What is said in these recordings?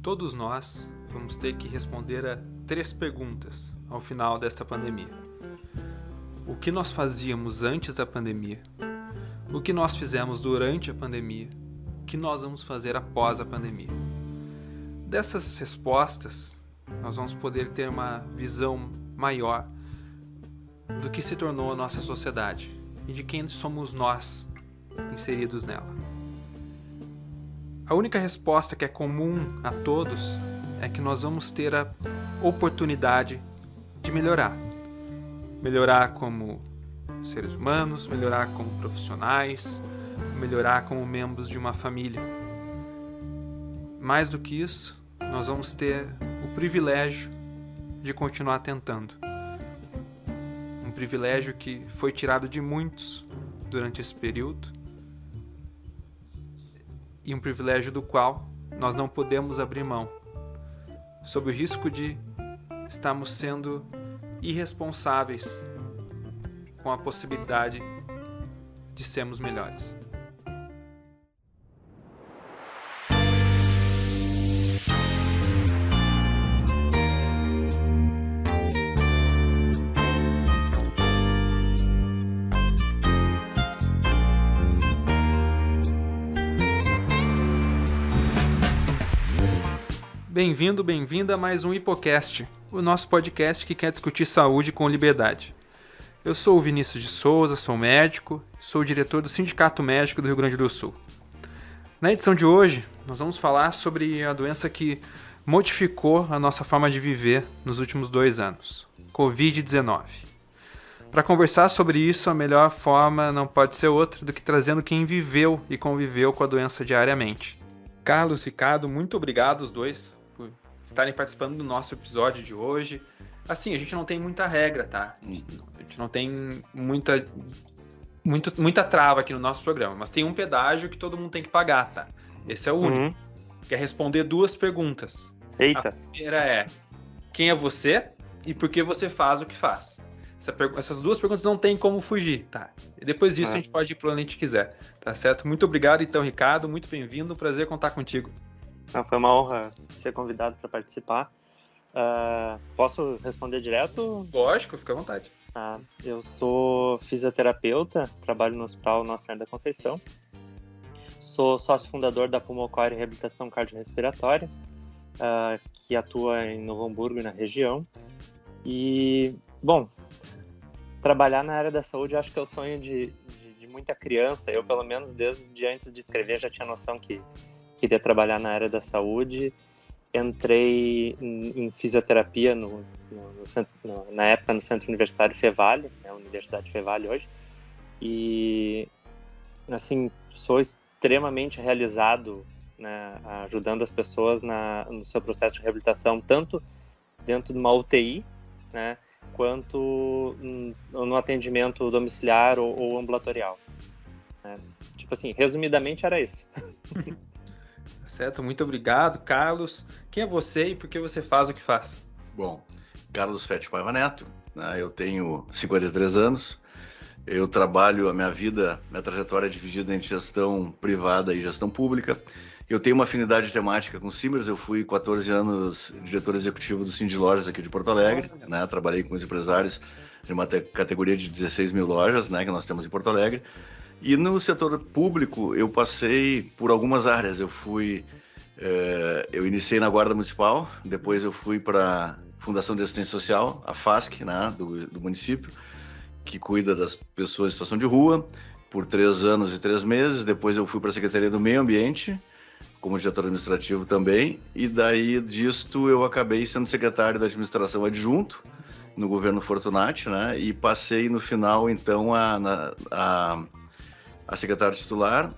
Todos nós vamos ter que responder a 3 perguntas ao final desta pandemia. O que nós fazíamos antes da pandemia? O que nós fizemos durante a pandemia? O que nós vamos fazer após a pandemia? Dessas respostas, nós vamos poder ter uma visão maior do que se tornou a nossa sociedade e de quem somos nós inseridos nela. A única resposta que é comum a todos é que nós vamos ter a oportunidade de melhorar. Melhorar como seres humanos, melhorar como profissionais, melhorar como membros de uma família. Mais do que isso, nós vamos ter o privilégio de continuar tentando. Um privilégio que foi tirado de muitos durante esse período e um privilégio do qual nós não podemos abrir mão, sob o risco de estarmos sendo irresponsáveis com a possibilidade de sermos melhores. Bem-vindo, bem-vinda a mais um Hipocast, o nosso podcast que quer discutir saúde com liberdade. Eu sou o Vinícius de Souza, sou médico, sou o diretor do Sindicato Médico do Rio Grande do Sul. Na edição de hoje, nós vamos falar sobre a doença que modificou a nossa forma de viver nos últimos 2 anos, Covid-19. Para conversar sobre isso, a melhor forma não pode ser outra do que trazendo quem viveu e conviveu com a doença diariamente. Carlos, Ricardo, muito obrigado os dois por estarem participando do nosso episódio de hoje. Assim, a gente não tem muita regra, tá? A gente não tem muita trava aqui no nosso programa, mas tem um pedágio que todo mundo tem que pagar, tá? Esse é o único. Quer responder 2 perguntas. Eita! A primeira é, quem é você e por que você faz o que faz? Essas 2 perguntas não tem como fugir, tá? E depois disso a gente pode ir para onde a gente quiser, tá certo? Muito obrigado então, Ricardo, muito bem-vindo, um prazer contar contigo. Foi uma honra ser convidado para participar. Posso responder direto? Lógico, fica à vontade. Eu sou fisioterapeuta, trabalho no Hospital Nossa Senhora da Conceição. Sou sócio fundador da Pulmocore Reabilitação Cardiorrespiratória, que atua em Novo Hamburgo e na região. E, bom, trabalhar na área da saúde acho que é o sonho de muita criança. Eu, pelo menos, desde antes de escrever, já tinha noção que queria trabalhar na área da saúde. Entrei em fisioterapia na época no Centro Universitário Fevale, a Universidade Fevale hoje. E, assim, sou extremamente realizado, né, ajudando as pessoas no seu processo de reabilitação, tanto dentro de uma UTI, né, quanto no atendimento domiciliar ou ambulatorial. Tipo assim, resumidamente era isso. Certo, muito obrigado, Carlos. Quem é você e por que você faz o que faz? Bom, Carlos Fete Paiva Neto, né? Eu tenho 53 anos, eu trabalho minha trajetória é dividida entre gestão privada e gestão pública. Eu tenho uma afinidade temática com Simers, eu fui 14 anos diretor executivo do Cindy Lojas aqui de Porto Alegre, né? Trabalhei com os empresários de uma categoria de 16 mil lojas, né, que nós temos em Porto Alegre. E no setor público eu passei por algumas áreas. Eu iniciei na Guarda Municipal, depois eu fui para a Fundação de Assistência Social, a FASC, né, do município, que cuida das pessoas em situação de rua, por 3 anos e 3 meses. Depois eu fui para a Secretaria do Meio Ambiente, como diretor administrativo também, e daí disto eu acabei sendo secretário da administração adjunto no governo Fortunati, né, e passei no final então a secretário titular.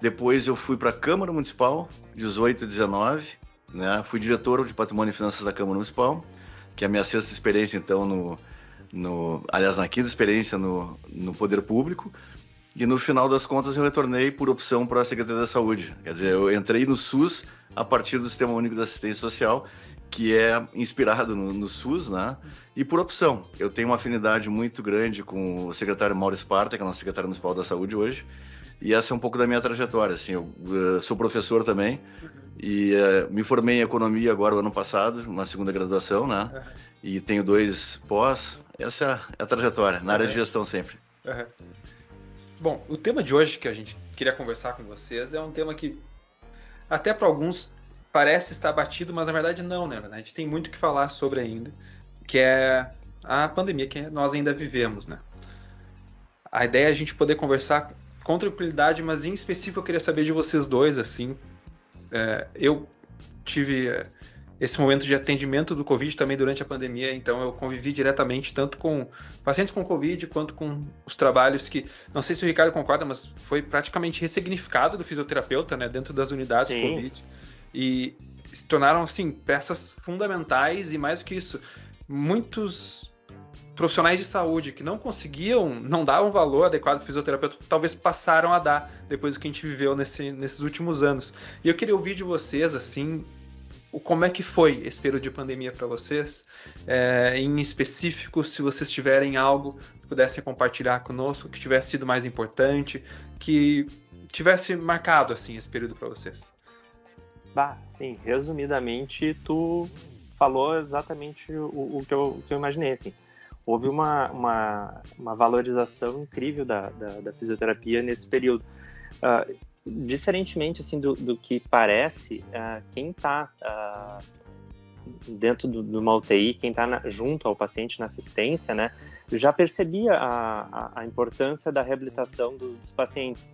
Depois eu fui para a Câmara Municipal, 18 e 19, né? Fui diretor de Patrimônio e Finanças da Câmara Municipal, que é a minha 6ª experiência, então, aliás, na 5ª experiência no Poder Público. E no final das contas eu retornei por opção para a Secretaria da Saúde. Quer dizer, eu entrei no SUS a partir do Sistema Único de Assistência Social, que é inspirado no SUS, né? E por opção. Eu tenho uma afinidade muito grande com o secretário Mauro Esparta, que é o nosso secretário municipal da Saúde hoje, E essa é um pouco da minha trajetória, assim, eu sou professor também, e me formei em economia agora, o ano passado, uma segunda graduação, né? E tenho 2 pós, essa é a trajetória, na área de gestão sempre. Bom, o tema de hoje que a gente queria conversar com vocês é um tema que até para alguns parece estar batido, mas na verdade não, né? A gente tem muito o que falar sobre ainda, que é a pandemia que nós ainda vivemos, né? A ideia é a gente poder conversar com tranquilidade, mas em específico eu queria saber de vocês dois, assim. Eu tive esse momento de atendimento do Covid também durante a pandemia, então eu convivi diretamente tanto com pacientes com Covid quanto com os trabalhos que, não sei se o Ricardo concorda, mas foi praticamente ressignificado do fisioterapeuta, né, dentro das unidades Covid, e se tornaram, assim, peças fundamentais, e mais do que isso, muitos profissionais de saúde que não davam valor adequado para o fisioterapeuta, talvez passaram a dar depois do que a gente viveu nesses últimos anos. E eu queria ouvir de vocês, assim, como é que foi esse período de pandemia para vocês, em específico, se vocês tiverem algo que pudessem compartilhar conosco, que tivesse sido mais importante, que tivesse marcado, assim, esse período para vocês. Sim, resumidamente, tu falou exatamente o que eu imaginei, assim. Houve uma valorização incrível da fisioterapia nesse período. Diferentemente assim, do que parece, quem está dentro de uma UTI, quem está junto ao paciente na assistência, né, já percebia a importância da reabilitação dos pacientes.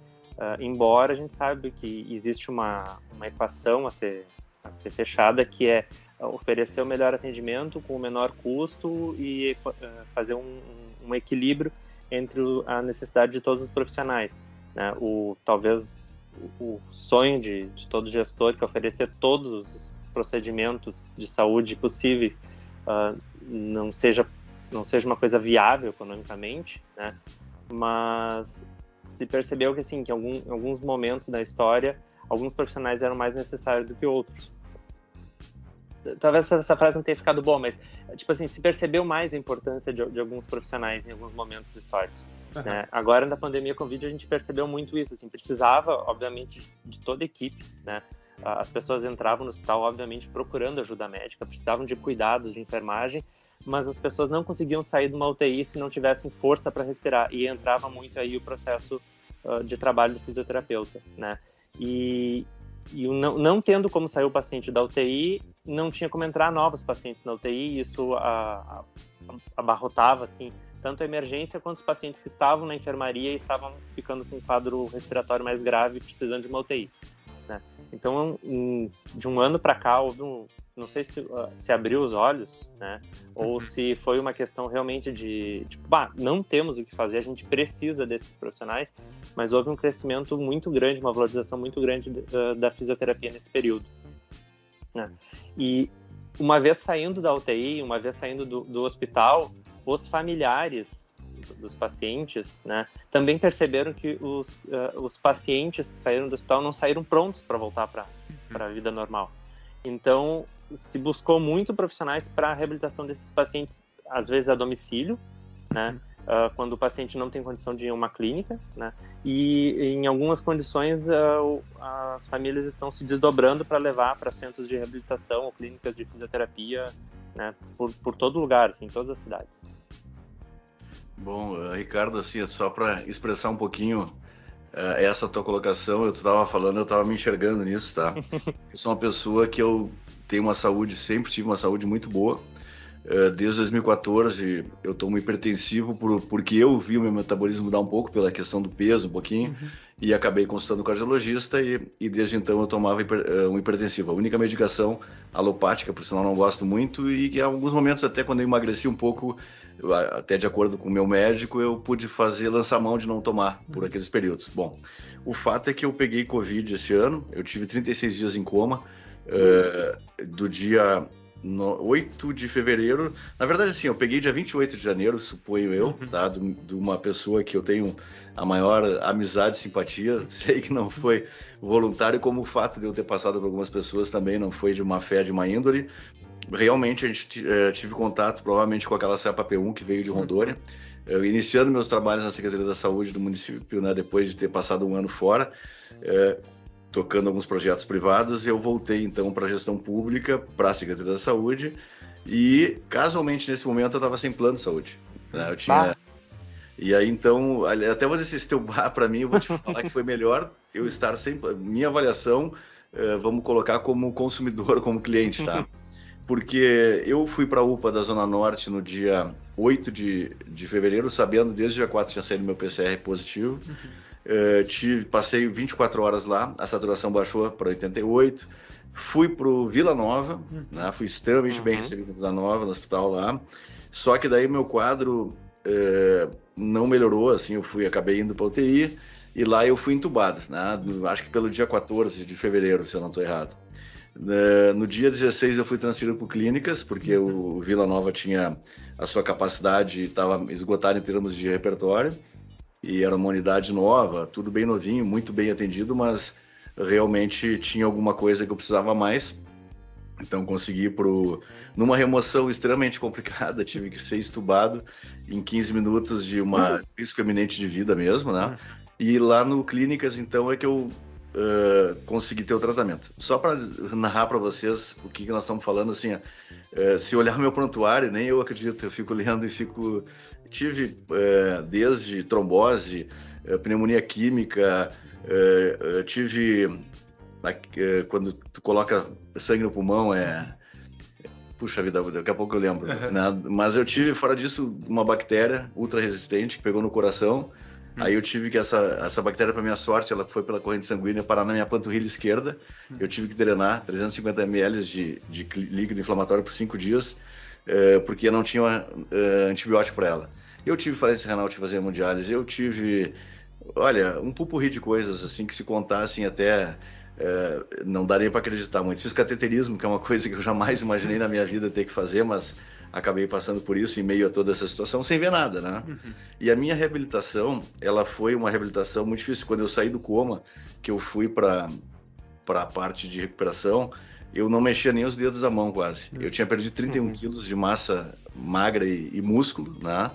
Embora a gente saiba que existe uma equação a ser fechada, que é oferecer o melhor atendimento com o menor custo e fazer um equilíbrio entre a necessidade de todos os profissionais, né? Talvez o sonho de todo gestor, que é oferecer todos os procedimentos de saúde possíveis, não seja uma coisa viável economicamente, né? Mas se percebeu que, assim, que em alguns momentos da história, alguns profissionais eram mais necessários do que outros. Talvez essa frase não tenha ficado boa, mas, tipo assim, se percebeu mais a importância de alguns profissionais em alguns momentos históricos. Né? Agora, na pandemia Covid, a gente percebeu muito isso, assim, precisava, obviamente, de toda a equipe, né? As pessoas entravam no hospital, obviamente, procurando ajuda médica, precisavam de cuidados, de enfermagem, mas as pessoas não conseguiam sair de uma UTI se não tivessem força para respirar, e entrava muito aí o processo de trabalho do fisioterapeuta, né? E não tendo como sair o paciente da UTI, não tinha como entrar novos pacientes na UTI, isso abarrotava, assim, tanto a emergência quanto os pacientes que estavam na enfermaria e estavam ficando com um quadro respiratório mais grave, precisando de uma UTI, né? Então, de um ano para cá, houve não sei se abriu os olhos, né? Ou se foi uma questão realmente de, tipo, não temos o que fazer, a gente precisa desses profissionais, mas houve um crescimento muito grande, uma valorização muito grande da fisioterapia nesse período, né? E uma vez saindo da UTI, uma vez saindo do hospital, os familiares dos pacientes, né, também perceberam que os pacientes que saíram do hospital não saíram prontos para voltar para a vida normal. Então, se buscou muito profissionais para a reabilitação desses pacientes, às vezes a domicílio, né, quando o paciente não tem condição de ir a uma clínica, né, e em algumas condições as famílias estão se desdobrando para levar para centros de reabilitação ou clínicas de fisioterapia, né, por todo lugar, assim, em todas as cidades. Bom, Ricardo, assim, só para expressar um pouquinho essa tua colocação, eu estava me enxergando nisso, tá? Eu sou uma pessoa que eu tenho uma saúde, sempre tive uma saúde muito boa. Desde 2014 eu tomo hipertensivo porque eu vi o meu metabolismo mudar um pouco pela questão do peso, um pouquinho, e acabei consultando o cardiologista e desde então eu tomava um hipertensivo. A única medicação alopática, por sinal não gosto muito, e que em alguns momentos até quando eu emagreci um pouco, até de acordo com o meu médico, eu pude lançar mão de não tomar por aqueles períodos. Bom, o fato é que eu peguei Covid esse ano, eu tive 36 dias em coma, do dia 8 de fevereiro, na verdade assim, eu peguei dia 28 de janeiro, suponho eu, tá, de uma pessoa que eu tenho a maior amizade e simpatia, sei que não foi voluntário, como o fato de eu ter passado por algumas pessoas também não foi de uma fé, de uma índole. Realmente a gente tive contato provavelmente com aquela cepa P1 que veio de Rondônia, iniciando meus trabalhos na Secretaria da Saúde do município, né, depois de ter passado um ano fora, tocando alguns projetos privados, eu voltei então para a gestão pública, para a Secretaria da Saúde, e casualmente nesse momento eu estava sem plano de saúde. Né? Eu tinha... E aí então, até você se estoubar para mim, eu vou te falar que foi melhor eu estar sem minha avaliação, vamos colocar como consumidor, como cliente, tá? Porque eu fui para a UPA da Zona Norte no dia 8 de fevereiro, sabendo desde o dia 4 tinha saído meu PCR positivo. Passei 24 horas lá, a saturação baixou para 88. Fui para o Vila Nova, né? Fui extremamente bem recebido no Vila Nova, no hospital lá. Só que daí meu quadro não melhorou, assim, acabei indo para UTI e lá eu fui entubado, né? Acho que pelo dia 14 de fevereiro, se eu não estou errado. No dia 16 eu fui transferido para clínicas, porque o Vila Nova tinha a sua capacidade, estava esgotado em termos de repertório, e era uma unidade nova, tudo bem novinho, muito bem atendido, mas realmente tinha alguma coisa que eu precisava mais. Então consegui numa remoção extremamente complicada, tive que ser estubado em 15 minutos de risco eminente de vida mesmo, né? E lá no Clínicas, então, é que eu consegui ter o tratamento. Só para narrar para vocês o que nós estamos falando, assim, se olhar meu prontuário, nem eu acredito, eu fico lendo e tive desde trombose, pneumonia química, tive... quando tu coloca sangue no pulmão, puxa vida, daqui a pouco eu lembro, né? Mas eu tive, fora disso, uma bactéria ultra resistente que pegou no coração. Aí eu tive que essa bactéria, para minha sorte, ela foi pela corrente sanguínea parar na minha panturrilha esquerda. Eu tive que drenar 350 ml de líquido inflamatório por 5 dias, porque eu não tinha antibiótico para ela. Eu tive falência renal, tive fazer hemodiálise, eu tive, olha, um pupurri de coisas, assim, que se contassem até... não daria para acreditar muito. Fiz cateterismo, que é uma coisa que eu jamais imaginei na minha vida ter que fazer, mas acabei passando por isso em meio a toda essa situação, sem ver nada, né? E a minha reabilitação, ela foi uma reabilitação muito difícil. Quando eu saí do coma, que eu fui para a parte de recuperação, eu não mexia nem os dedos da mão quase. Eu tinha perdido 31 quilos de massa magra e músculo, né?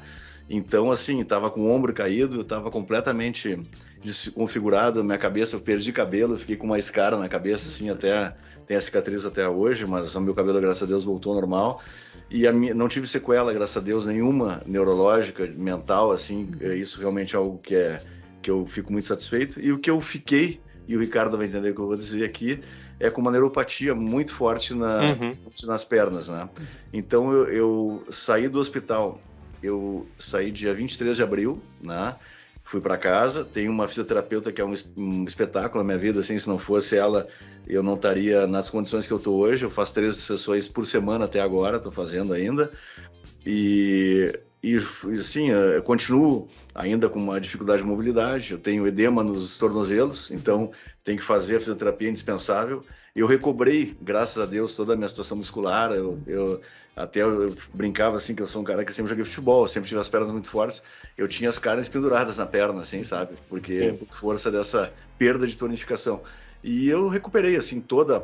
Então, assim, estava com o ombro caído, estava completamente desconfigurado, minha cabeça, eu perdi cabelo, fiquei com uma escara na cabeça, assim, até tem a cicatriz até hoje, mas o meu cabelo, graças a Deus, voltou ao normal. E não tive sequela, graças a Deus, nenhuma neurológica, mental, assim, isso realmente é algo que eu fico muito satisfeito. E o que eu fiquei, e o Ricardo vai entender o que eu vou dizer aqui, é com uma neuropatia muito forte nas pernas, né? Então, eu saí do hospital, eu saí dia 23 de abril, né? Fui para casa, tenho uma fisioterapeuta que é um espetáculo na minha vida, assim, se não fosse ela, eu não estaria nas condições que eu estou hoje. Eu faço 3 sessões por semana até agora, estou fazendo ainda, e assim, eu continuo ainda com uma dificuldade de mobilidade, eu tenho edema nos tornozelos, então tenho que fazer a fisioterapia indispensável. Eu recobrei, graças a Deus, toda a minha situação muscular, eu brincava assim que eu sou um cara que sempre joguei futebol, sempre tive as pernas muito fortes, eu tinha as carnes penduradas na perna, assim, sabe? Porque por força dessa perda de tonificação. E eu recuperei, assim, toda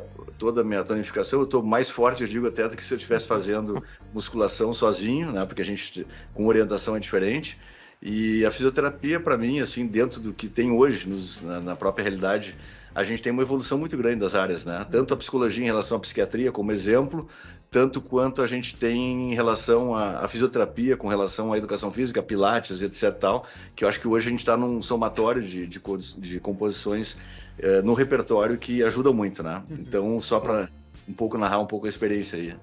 a minha tonificação, eu tô mais forte, eu digo até, do que se eu estivesse fazendo musculação sozinho, né? Porque a gente, com orientação, é diferente. E a fisioterapia, para mim, assim, dentro do que tem hoje, na própria realidade, a gente tem uma evolução muito grande das áreas, né? Tanto a psicologia em relação à psiquiatria, como exemplo, tanto quanto a gente tem em relação à fisioterapia, com relação à educação física, pilates, etc. tal, que eu acho que hoje a gente está num somatório de composições no repertório que ajudam muito, né? Então, só para narrar um pouco a experiência aí.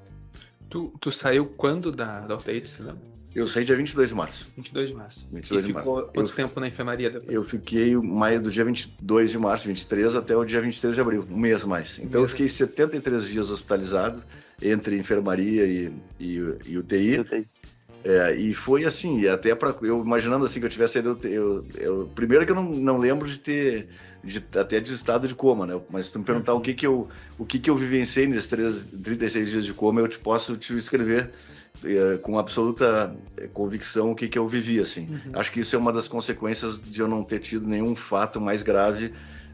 Tu saiu quando da UTI, você lembra? Eu saí dia 22 de março. 22 de março. 22 de março. Ficou quanto tempo na enfermaria depois? Eu fiquei mais do dia 22 de março, 23, até o dia 23 de abril, um mês mais. Então eu fiquei 73 dias hospitalizado, entre enfermaria e UTI. E foi assim, e até eu imaginando assim que eu tivesse ido, primeiro que eu não lembro de estado de coma, né? Mas se tu me perguntar o que eu vivenciei nesses 36 dias de coma, eu posso te escrever com absoluta convicção o que eu vivi, assim. Acho que isso é uma das consequências de eu não ter tido nenhum fato mais grave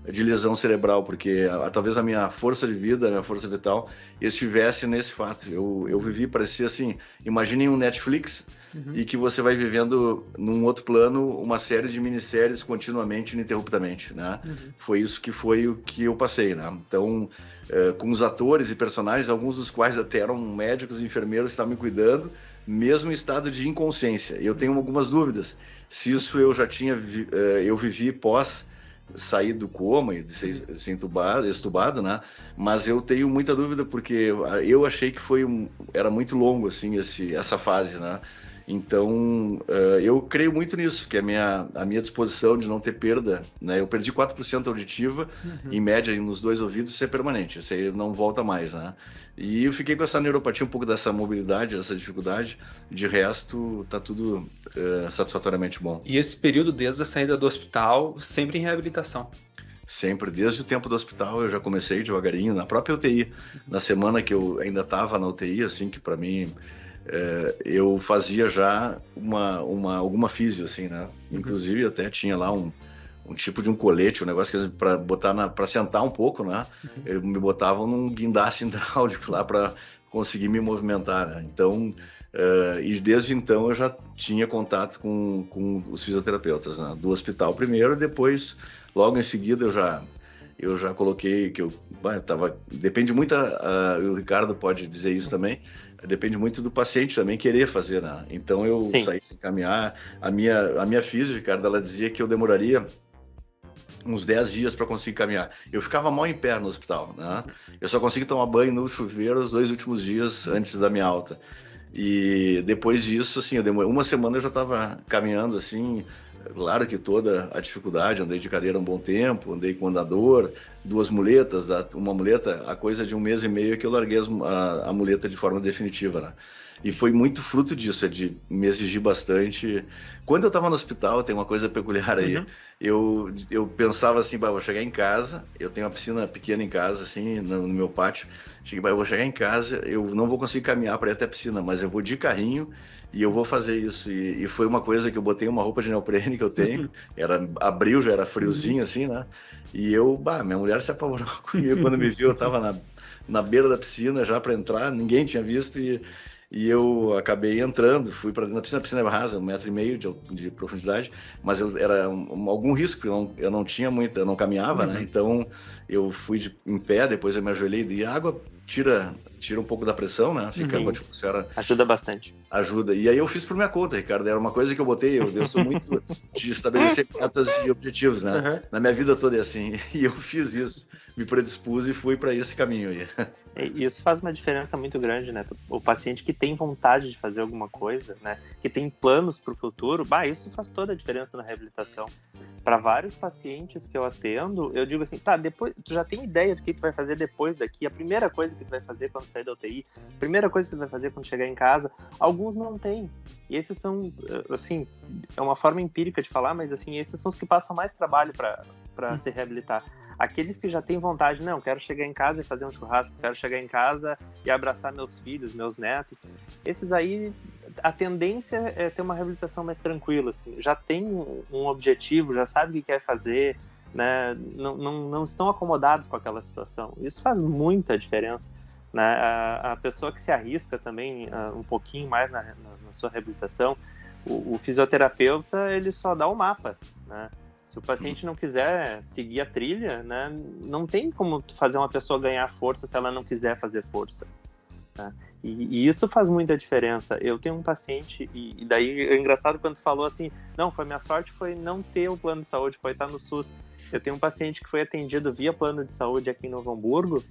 de lesão cerebral, porque talvez a minha força de vida, a minha força vital, estivesse nesse fato. Eu vivi, parecia assim, imaginem um Netflix e que você vai vivendo num outro plano uma série de minisséries continuamente, ininterruptamente, né? Foi isso que foi o que eu passei, né? Então, com os atores e personagens, alguns dos quais até eram médicos e enfermeiros que estavam me cuidando, mesmo em estado de inconsciência. Eu tenho algumas dúvidas se isso eu já tinha, eu vivi pós sair do coma e ser estubado, né? Mas eu tenho muita dúvida porque eu achei que era muito longo assim essa fase, né? Então eu creio muito nisso, que a minha disposição de não ter perda, né? Eu perdi 4% auditiva, em média nos 2 ouvidos, isso é permanente, isso aí não volta mais, né? E eu fiquei com essa neuropatia, um pouco dessa mobilidade, essa dificuldade, de resto tá tudo satisfatoriamente bom. E esse período desde a saída do hospital, sempre em reabilitação? Sempre, desde o tempo do hospital eu já comecei devagarinho, na própria UTI, na semana que eu ainda estava na UTI, assim, que para mim eu fazia já alguma físio, assim, né? Inclusive até tinha lá um tipo de um colete, um negócio que para botar para sentar um pouco, né? Me botavam num guindaste hidráulico lá para conseguir me movimentar, né? Então, e desde então eu já tinha contato com os fisioterapeutas, né? Do hospital primeiro, depois, logo em seguida eu já coloquei que eu tava, depende muito, o Ricardo pode dizer isso também, depende muito do paciente também querer fazer, né? Então eu saí sem caminhar, a minha física, Ricardo, ela dizia que eu demoraria uns 10 dias para conseguir caminhar. Eu ficava mal em pé no hospital, né? Eu só consegui tomar banho no chuveiro os 2 últimos dias antes da minha alta. E depois disso, assim, eu demorei uma semana, eu já estava caminhando, assim, claro que toda a dificuldade, andei de cadeira um bom tempo, andei com andador, 2 muletas, uma muleta, a coisa de 1 mês e meio que eu larguei a muleta de forma definitiva, né? E foi muito fruto disso, de me exigir bastante. Quando eu estava no hospital, tem uma coisa peculiar aí, eu pensava assim, vou chegar em casa, eu tenho uma piscina pequena em casa, assim, no meu pátio, eu vou chegar em casa, eu não vou conseguir caminhar para ir até a piscina, mas eu vou de carrinho e eu vou fazer isso. E foi uma coisa que eu botei uma roupa de neoprene que eu tenho, era abril, já era friozinho assim, né? E minha mulher se apavorou comigo quando me viu, eu estava na beira da piscina já para entrar, ninguém tinha visto e eu acabei entrando, fui para dentro da piscina é rasa, 1,5 metro de profundidade, mas era algum risco, porque eu não tinha muito, eu não caminhava, né? Então eu fui em pé, depois eu me ajoelhei e a água tira um pouco da pressão, né? Fica a atmosfera. Ajuda bastante. Ajuda. E aí eu fiz por minha conta, Ricardo, era uma coisa que eu botei, eu sou muito de estabelecer metas e objetivos, né? Na minha vida toda é assim, e eu fiz isso, me predispus e fui para esse caminho aí. E isso faz uma diferença muito grande, né? O paciente que tem vontade de fazer alguma coisa, né? Que tem planos para o futuro, isso faz toda a diferença na reabilitação. Para vários pacientes que eu atendo, eu digo assim, depois, tu já tem ideia do que tu vai fazer depois daqui, a primeira coisa que tu vai fazer quando sair da UTI, a primeira coisa que tu vai fazer quando chegar em casa, alguns não têm. E esses são, assim, é uma forma empírica de falar, mas assim, esses são os que passam mais trabalho para se reabilitar. Aqueles que já têm vontade, não, quero chegar em casa e fazer um churrasco, quero chegar em casa e abraçar meus filhos, meus netos, esses aí, a tendência é ter uma reabilitação mais tranquila, assim, já tem um objetivo, já sabe o que quer fazer, né? Não estão acomodados com aquela situação. Isso faz muita diferença, né? A pessoa que se arrisca também um pouquinho mais na sua reabilitação, o fisioterapeuta, ele só dá o mapa, né? Se o paciente não quiser seguir a trilha, né, não tem como fazer uma pessoa ganhar força se ela não quiser fazer força, né? E isso faz muita diferença. Eu tenho um paciente, e daí é engraçado quando tu falou assim, não, minha sorte foi não ter o plano de saúde, foi estar no SUS. Eu tenho um paciente que foi atendido via plano de saúde aqui em Novo Hamburgo,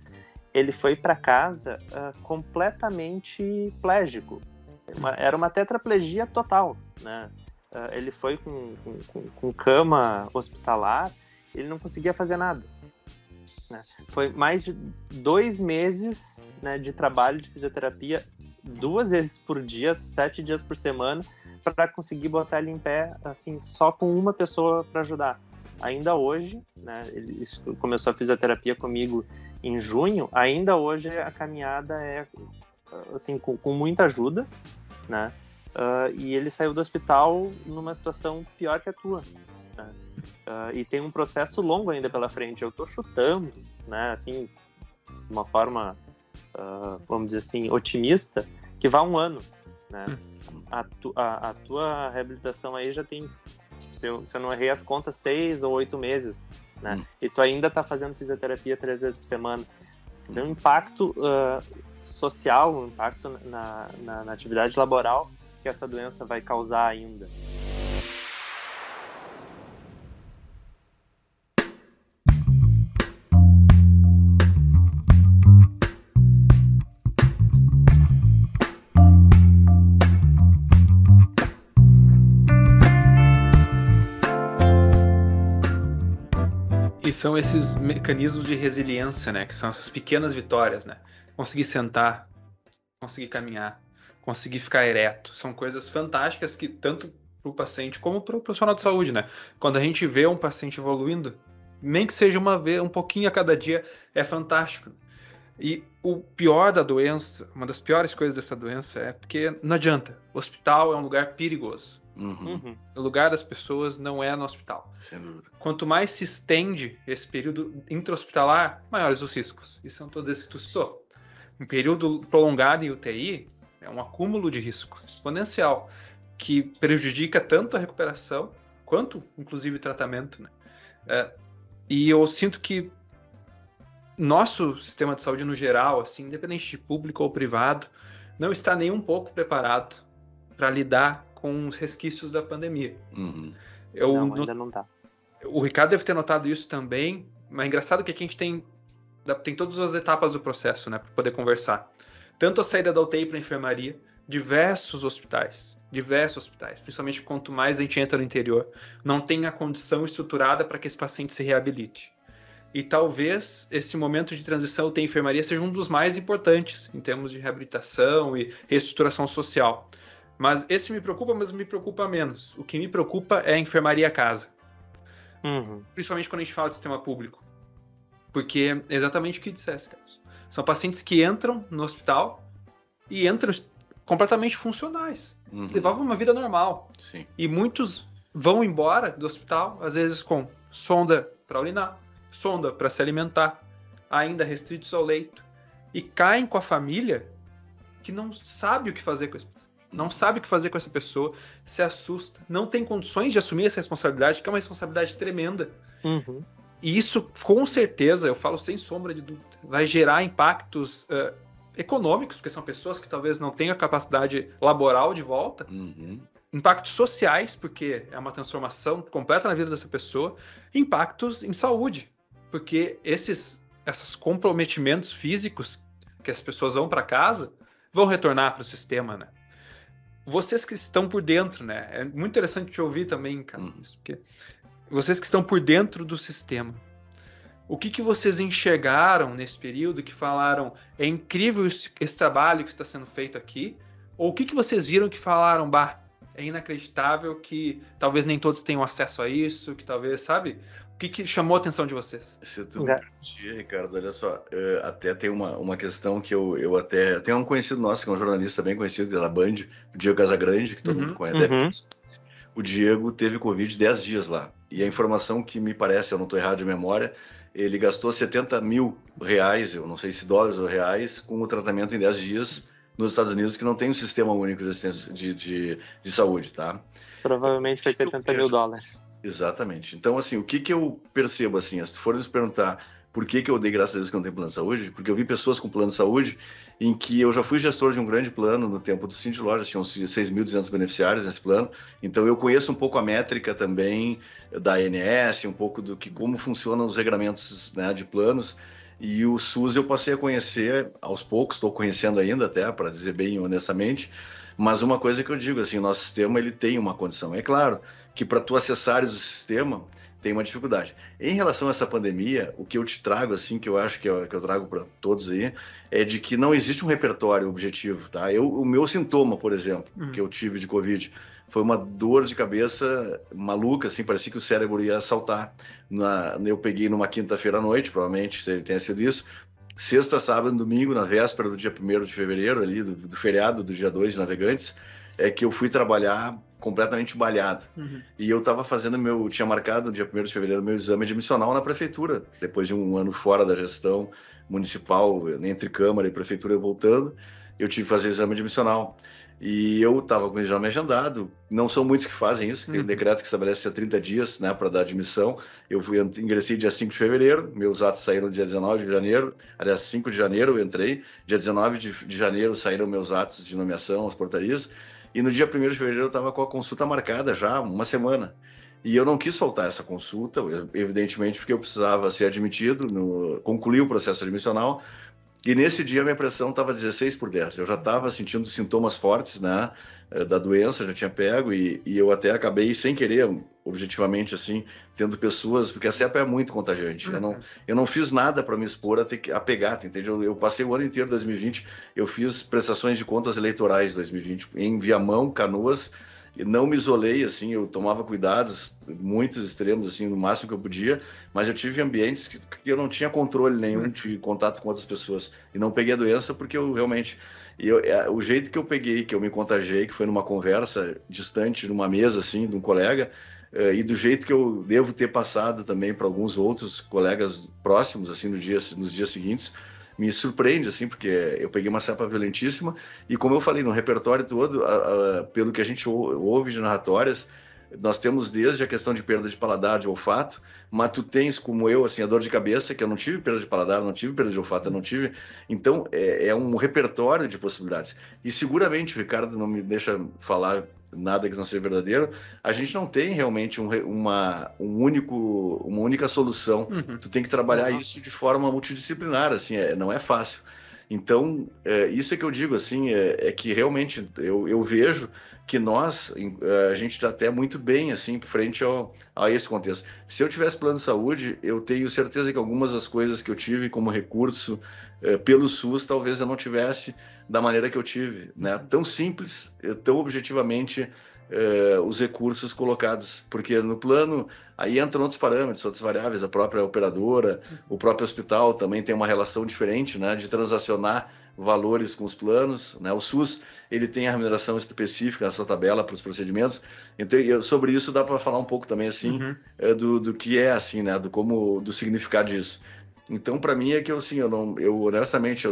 ele foi para casa completamente plégico. Era uma tetraplegia total, né? Ele foi com cama hospitalar, ele não conseguia fazer nada, né? Foi mais de 2 meses, né, de trabalho de fisioterapia, 2 vezes por dia, 7 dias por semana, para conseguir botar ele em pé, assim, só com uma pessoa para ajudar. Ainda hoje, né, ele começou a fisioterapia comigo em junho, ainda hoje a caminhada é assim, com muita ajuda, né? E ele saiu do hospital numa situação pior que a tua, né? E tem um processo longo ainda pela frente. Eu tô chutando, né, assim, de uma forma, vamos dizer assim, otimista, que vai 1 ano, né? A tua reabilitação aí já tem, se eu não errei as contas, 6 ou 8 meses, né? E tu ainda tá fazendo fisioterapia 3 vezes por semana. Então, o impacto social, o impacto na atividade laboral que essa doença vai causar ainda. E são esses mecanismos de resiliência, né? Que são essas pequenas vitórias, né? Conseguir sentar, conseguir caminhar, conseguir ficar ereto. São coisas fantásticas que tanto para o paciente como para o profissional de saúde, né? Quando a gente vê um paciente evoluindo, nem que seja uma vez, um pouquinho a cada dia, é fantástico. E o pior da doença, uma das piores coisas dessa doença é porque não adianta. O hospital é um lugar perigoso. O lugar das pessoas não é no hospital. Sem dúvida. Quanto mais se estende esse período intra-hospitalar, maiores os riscos. E são todos esses que tu citou. Um período prolongado em UTI é um acúmulo de risco exponencial que prejudica tanto a recuperação quanto, inclusive, o tratamento, né? E eu sinto que nosso sistema de saúde no geral, assim, independente de público ou privado, não está nem um pouco preparado para lidar com os resquícios da pandemia. Ainda não tá. O Ricardo deve ter notado isso também, mas é engraçado que aqui a gente tem todas as etapas do processo, né, para poder conversar. Tanto a saída da UTI para a enfermaria, diversos hospitais, principalmente quanto mais a gente entra no interior, não tem a condição estruturada para que esse paciente se reabilite. E talvez esse momento de transição UTI enfermaria seja um dos mais importantes em termos de reabilitação e reestruturação social. Mas esse me preocupa, mas me preocupa menos. O que me preocupa é a enfermaria casa. Principalmente quando a gente fala de sistema público. Porque é exatamente o que disseste, Carlos. São pacientes que entram no hospital e entram completamente funcionais. Levavam uma vida normal. Sim. E muitos vão embora do hospital, às vezes com sonda para urinar, sonda para se alimentar, ainda restritos ao leito. E caem com a família que não sabe o que fazer com esse paciente. Não sabe o que fazer com essa pessoa, se assusta, não tem condições de assumir essa responsabilidade, que é uma responsabilidade tremenda. E isso, com certeza, eu falo sem sombra de dúvida, vai gerar impactos econômicos, porque são pessoas que talvez não tenham a capacidade laboral de volta, impactos sociais, porque é uma transformação completa na vida dessa pessoa, impactos em saúde, porque esses comprometimentos físicos que as pessoas vão para casa vão retornar para o sistema, né? Vocês que estão por dentro, né? É muito interessante te ouvir também, cara, porque vocês que estão por dentro do sistema, o que vocês enxergaram nesse período que falaram, é incrível esse trabalho que está sendo feito aqui, ou o que vocês viram que falaram, é inacreditável que talvez nem todos tenham acesso a isso, que talvez, sabe? O que chamou a atenção de vocês? Se tu me permitir, Ricardo, olha só, até tem uma questão que eu até... Tem um conhecido nosso, que é um jornalista bem conhecido da Band, o Diego Casagrande, que todo mundo conhece. O Diego teve Covid 10 dias lá. E a informação que me parece, eu não estou errado de memória, ele gastou 70 mil reais, eu não sei se dólares ou reais, com o tratamento em 10 dias nos Estados Unidos, que não tem um sistema único de assistência de saúde, tá? Provavelmente foi 70 mil dólares. Exatamente. Então, assim, o que eu percebo, assim, se tu for nos perguntar por que eu dei graças a Deus que não tem plano de saúde, porque eu vi pessoas com plano de saúde em que eu já fui gestor de um grande plano no tempo do Cindy Lojas, tinham 6.200 beneficiários nesse plano, então eu conheço um pouco a métrica também da ANS, um pouco como funcionam os regramentos, né, de planos, e o SUS eu passei a conhecer aos poucos, estou conhecendo ainda até, para dizer bem honestamente, mas uma coisa que eu digo, assim, o nosso sistema ele tem uma condição. É claro que para tu acessares o sistema tem uma dificuldade. Em relação a essa pandemia, o que eu te trago, assim, que eu acho que eu trago para todos aí, é de que não existe um repertório objetivo, tá? O meu sintoma, por exemplo, que eu tive de Covid, foi uma dor de cabeça maluca, assim, parecia que o cérebro ia saltar. Eu peguei numa quinta-feira à noite, provavelmente, se ele tenha sido isso, sexta, sábado e domingo, na véspera do dia 1º de fevereiro, ali, do feriado do dia 2 de Navegantes, é que eu fui trabalhar completamente balhado. E eu estava tinha marcado no dia 1º de fevereiro meu exame admissional na prefeitura, depois de um ano fora da gestão municipal, entre Câmara e Prefeitura voltando, eu tive que fazer o exame admissional. E eu estava com o exame agendado. Não são muitos que fazem isso, tem um decreto que estabelece 30 dias, né, para dar admissão. Eu ingressei dia 5 de fevereiro, meus atos saíram dia 19 de janeiro, aliás, 5 de janeiro eu entrei, dia 19 de janeiro saíram meus atos de nomeação, as portarias, e no dia 1º de fevereiro eu estava com a consulta marcada já, uma semana. E eu não quis faltar essa consulta, evidentemente, porque eu precisava ser admitido, concluir o processo admissional. E nesse dia minha pressão estava 16/10. Eu já estava sentindo sintomas fortes, né, da doença, já tinha pego, e eu até acabei sem querer, objetivamente, assim, tendo pessoas, porque a cepa é muito contagiante. Eu não fiz nada para me expor a pegar, entende? Eu passei o ano inteiro de 2020, eu fiz prestações de contas eleitorais de 2020 em Viamão, Canoas, e não me isolei, assim, eu tomava cuidados muito extremos, assim, no máximo que eu podia, mas eu tive ambientes que eu não tinha controle nenhum de contato com outras pessoas, e não peguei a doença porque eu realmente... o jeito que eu peguei, que eu me contagiei, que foi numa conversa distante, numa mesa, assim, de um colega, e do jeito que eu devo ter passado também para alguns outros colegas próximos, assim, nos dias seguintes, me surpreende, assim, porque eu peguei uma cepa violentíssima e, como eu falei, no repertório todo, pelo que a gente ouve de narratórias, nós temos desde a questão de perda de paladar, de olfato, mas tu tens, como eu, assim, a dor de cabeça, que eu não tive perda de paladar, não tive perda de olfato, eu não tive. Então, é um repertório de possibilidades. E seguramente, o Ricardo não me deixa falar nada que não seja verdadeiro, a gente não tem realmente uma única solução. Tu tem que trabalhar isso de forma multidisciplinar, assim, não é fácil. Então, isso é que eu digo, assim, é que realmente eu vejo que a gente está até muito bem, assim, frente a esse contexto. Se eu tivesse plano de saúde, eu tenho certeza que algumas das coisas que eu tive como recurso pelo SUS, talvez eu não tivesse da maneira que eu tive, né? Tão simples, tão objetivamente os recursos colocados, porque no plano aí entram outros parâmetros, outras variáveis, a própria operadora, o próprio hospital também tem uma relação diferente, né, de transacionar valores com os planos, né? O SUS ele tem a remuneração específica na sua tabela para os procedimentos, então sobre isso dá para falar um pouco também assim do que é assim, né, do significado disso. Então para mim é que eu honestamente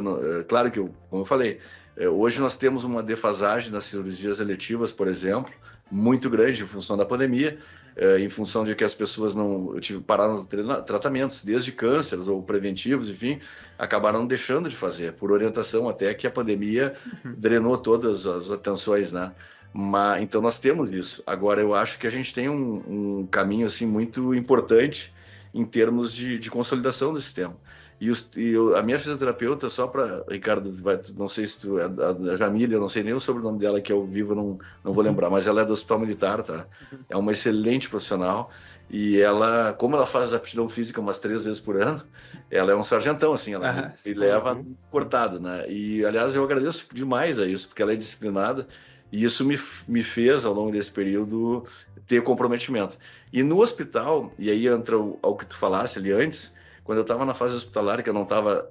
claro que como eu falei, hoje nós temos uma defasagem nas cirurgias eletivas, por exemplo, muito grande em função da pandemia, em função de que as pessoas pararam tratamentos, desde cânceres ou preventivos, enfim, acabaram deixando de fazer, por orientação até que a pandemia drenou todas as atenções, né? Então nós temos isso. Agora eu acho que a gente tem um caminho assim, muito importante em termos de consolidação do sistema. A minha fisioterapeuta, só para, Ricardo, não sei se tu é a Jamília, eu não sei nem o sobrenome dela, que é ao vivo, não vou lembrar, mas ela é do Hospital Militar, tá? É uma excelente profissional, e ela, como ela faz aptidão física umas 3 vezes por ano, ela é um sargentão, assim, ela me leva cortado, né? E, aliás, eu agradeço demais a isso, porque ela é disciplinada, e isso me fez, ao longo desse período, ter comprometimento. E no hospital, e aí entra ao que tu falasse ali antes, quando eu estava na fase hospitalar, que eu não estava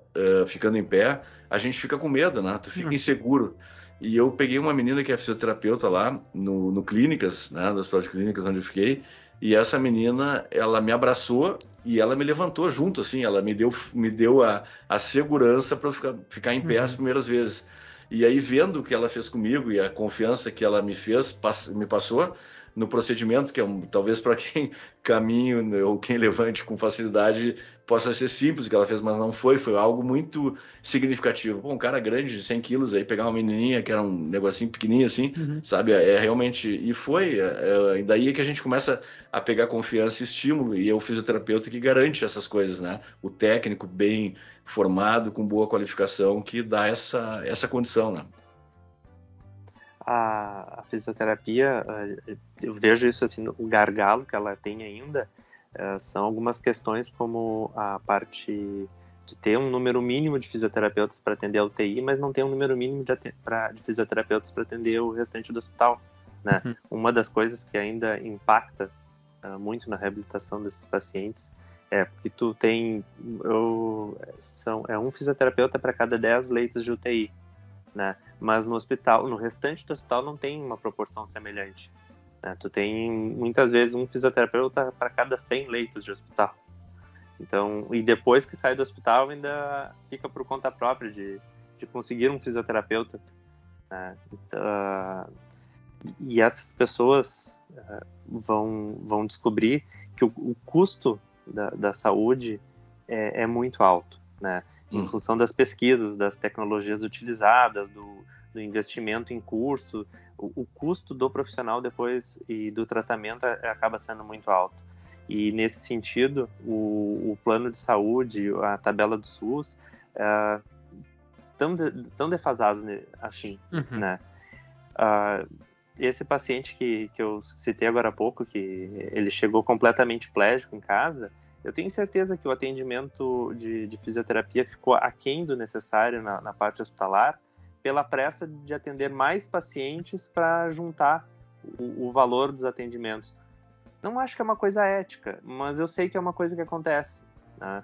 ficando em pé, a gente fica com medo, né? Tu fica inseguro. E eu peguei uma menina que é fisioterapeuta lá no Clínicas, né? No Hospital de Clínicas, onde eu fiquei, e essa menina, ela me abraçou e ela me levantou junto, assim, ela me deu a segurança para eu ficar em pé as primeiras vezes. E aí, vendo o que ela fez comigo e a confiança que ela me passou no procedimento, que talvez para quem caminha ou quem levante com facilidade possa ser simples o que ela fez, mas não foi algo muito significativo. Pô, um cara grande de 100 quilos aí, pegar uma menininha que era um negocinho pequenininho assim, sabe, realmente, e e daí é que a gente começa a pegar confiança e estímulo, e é o fisioterapeuta que garante essas coisas, né, o técnico bem formado, com boa qualificação, que dá essa condição, né. A fisioterapia, eu vejo isso assim, o gargalo que ela tem ainda, são algumas questões como a parte de ter um número mínimo de fisioterapeutas para atender a UTI, mas não ter um número mínimo de fisioterapeutas para atender o restante do hospital, né? Uma das coisas que ainda impacta muito na reabilitação desses pacientes é porque tu tem um fisioterapeuta para cada 10 leitos de UTI, né? Mas no restante do hospital não tem uma proporção semelhante, né? Tu tem muitas vezes um fisioterapeuta para cada 100 leitos de hospital. Então, e depois que sai do hospital ainda fica por conta própria de conseguir um fisioterapeuta. né? E essas pessoas vão descobrir que o custo da saúde é muito alto, né? Em função das pesquisas, das tecnologias utilizadas, do investimento em curso, o custo do profissional depois e do tratamento acaba sendo muito alto. E nesse sentido, o plano de saúde, a tabela do SUS, tão defasados assim, né? Esse paciente que eu citei agora há pouco, que ele chegou completamente plégico em casa, eu tenho certeza que o atendimento de fisioterapia ficou aquém do necessário na parte hospitalar, pela pressa de atender mais pacientes para juntar o valor dos atendimentos. Não acho que é uma coisa ética, mas eu sei que é uma coisa que acontece, né?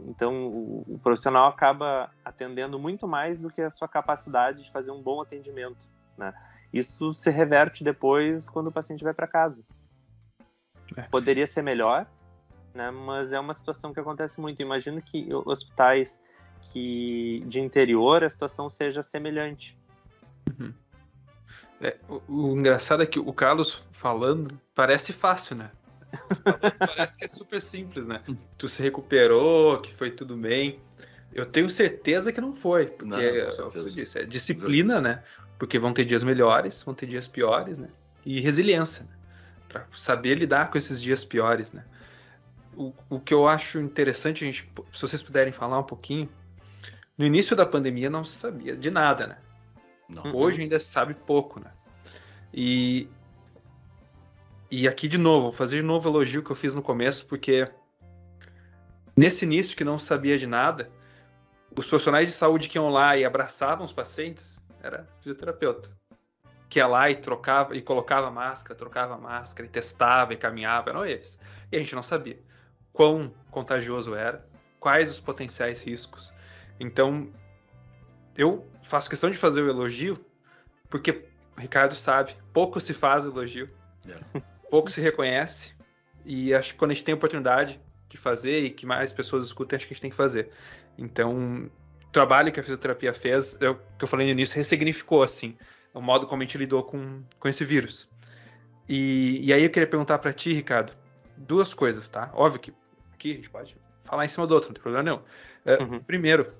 Então, o profissional acaba atendendo muito mais do que a sua capacidade de fazer um bom atendimento, né? Isso se reverte depois quando o paciente vai para casa. Poderia ser melhor, né? Mas é uma situação que acontece muito. Imagino que hospitais de interior a situação seja semelhante. O engraçado é que o Carlos falando parece fácil, né? Parece que é super simples, né? Tu se recuperou, que foi tudo bem. Eu tenho certeza que não foi, porque é disciplina, né? Porque vão ter dias melhores, vão ter dias piores, né? E resiliência, né? Pra saber lidar com esses dias piores, né? O que eu acho interessante, gente, se vocês puderem falar um pouquinho, no início da pandemia não se sabia de nada, né? Não. Hoje ainda se sabe pouco, né? E aqui de novo, vou fazer de novo o elogio que eu fiz no começo, porque nesse início que não se sabia de nada, os profissionais de saúde que iam lá e abraçavam os pacientes era fisioterapeuta, que ia lá e trocava, e colocava máscara, trocava máscara, e testava, e caminhava, eram eles. E a gente não sabia quão contagioso era, quais os potenciais riscos. Então, eu faço questão de fazer o elogio, porque o Ricardo sabe, pouco se faz o elogio, pouco se reconhece, e acho que quando a gente tem a oportunidade de fazer e que mais pessoas escutem, acho que a gente tem que fazer. Então, o trabalho que a fisioterapia fez, que eu falei no início, ressignificou, assim, o modo como a gente lidou com esse vírus. E aí eu queria perguntar para ti, Ricardo, duas coisas, tá? Óbvio que aqui a gente pode falar em cima do outro, não tem problema nenhum. Primeiro,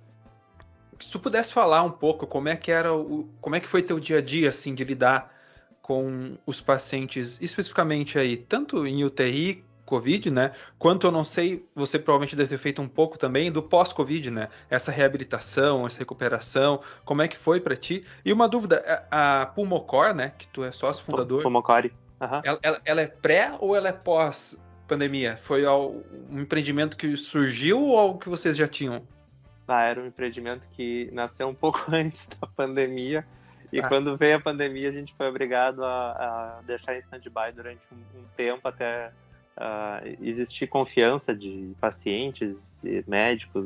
se tu pudesse falar um pouco como é que foi teu dia a dia, assim, de lidar com os pacientes, especificamente aí, tanto em UTI, Covid, né? Quanto eu não sei, você provavelmente deve ter feito um pouco também do pós-Covid, né? Essa reabilitação, essa recuperação, como é que foi para ti? E uma dúvida, a Pulmocor, né? Que tu é sócio fundador. Pulmocor. Ela é pré ou ela é pós-pandemia? Foi um empreendimento que surgiu ou algo que vocês já tinham? Era um empreendimento que nasceu um pouco antes da pandemia. E quando veio a pandemia, a gente foi obrigado a deixar em stand-by durante um tempo até existir confiança de pacientes, e médicos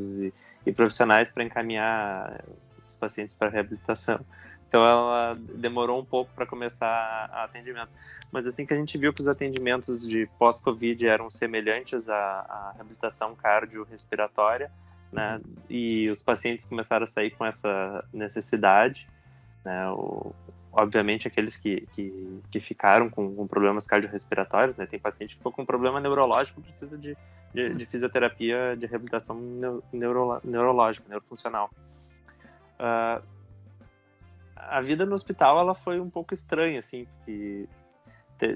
e profissionais para encaminhar os pacientes para reabilitação. Então ela demorou um pouco para começar a atendimento. Mas assim que a gente viu que os atendimentos de pós-Covid eram semelhantes à reabilitação cardiorrespiratória, né, e os pacientes começaram a sair com essa necessidade, né, obviamente aqueles que ficaram com problemas cardiorrespiratórios, né, tem paciente que ficou com problema neurológico, precisa de fisioterapia de reabilitação neurológica, neurofuncional. A vida no hospital ela foi um pouco estranha, assim, porque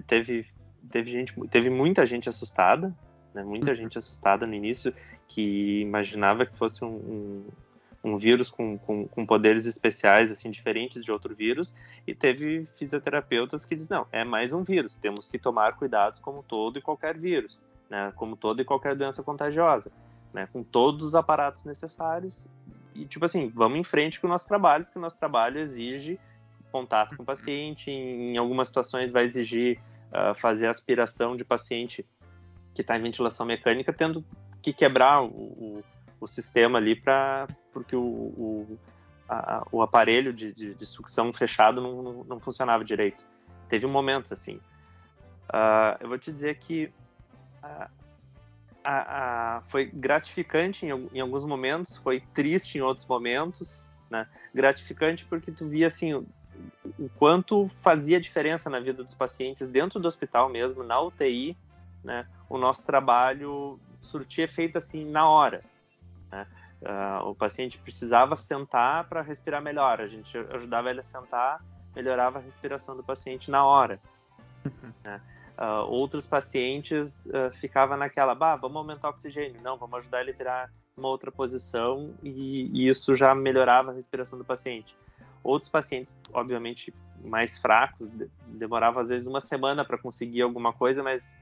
teve muita gente assustada, né, muita gente assustada no início, que imaginava que fosse um vírus com poderes especiais, assim, diferentes de outro vírus, e teve fisioterapeutas que dizem, não, é mais um vírus, temos que tomar cuidados como todo e qualquer vírus, né, como toda e qualquer doença contagiosa, né, com todos os aparatos necessários, e tipo assim, vamos em frente com o nosso trabalho, porque o nosso trabalho exige contato com o paciente, em algumas situações vai exigir fazer aspiração de paciente que está em ventilação mecânica, tendo que quebrar o sistema ali porque o aparelho de sucção fechado não funcionava direito. Teve momentos assim. Eu vou te dizer que foi gratificante em alguns momentos, foi triste em outros momentos, né? Gratificante porque tu via, assim, o quanto fazia diferença na vida dos pacientes dentro do hospital mesmo, na UTI, né? O nosso trabalho surtia efeito, assim, na hora, né? O paciente precisava sentar para respirar melhor, a gente ajudava ele a sentar, melhorava a respiração do paciente na hora, né? Outros pacientes ficavam naquela, vamos aumentar o oxigênio, não, vamos ajudar ele a virar uma outra posição, e isso já melhorava a respiração do paciente. Outros pacientes, obviamente, mais fracos, demoravam às vezes uma semana para conseguir alguma coisa, mas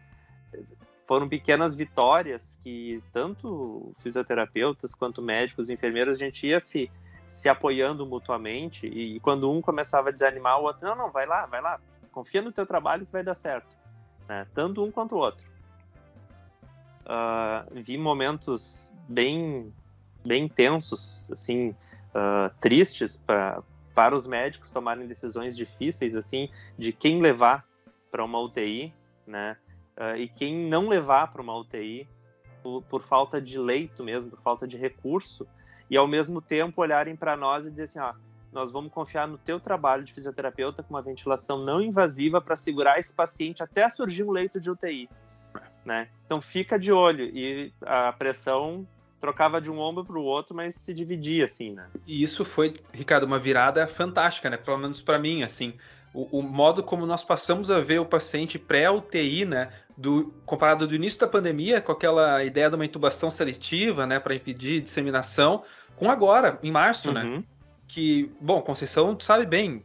foram pequenas vitórias que tanto fisioterapeutas quanto médicos, enfermeiros, a gente ia se apoiando mutuamente, e quando um começava a desanimar, o outro, não, vai lá, confia no teu trabalho que vai dar certo, né? Tanto um quanto o outro. Vi momentos bem tensos, assim, tristes para os médicos tomarem decisões difíceis, assim, de quem levar para uma UTI, né? E quem não levar para uma UTI por falta de leito mesmo, por falta de recurso, e ao mesmo tempo olharem para nós e dizer assim, nós vamos confiar no teu trabalho de fisioterapeuta com uma ventilação não invasiva para segurar esse paciente até surgir um leito de UTI, né? Então fica de olho, e a pressão trocava de um ombro para o outro, mas se dividia, assim, né? E isso foi, Ricardo, uma virada fantástica, né? Pelo menos para mim, assim, o modo como nós passamos a ver o paciente pré-UTI, né? Comparado do início da pandemia, com aquela ideia de uma intubação seletiva, né? Para impedir disseminação, com agora, em março, né? Que, bom, Conceição, tu sabe bem,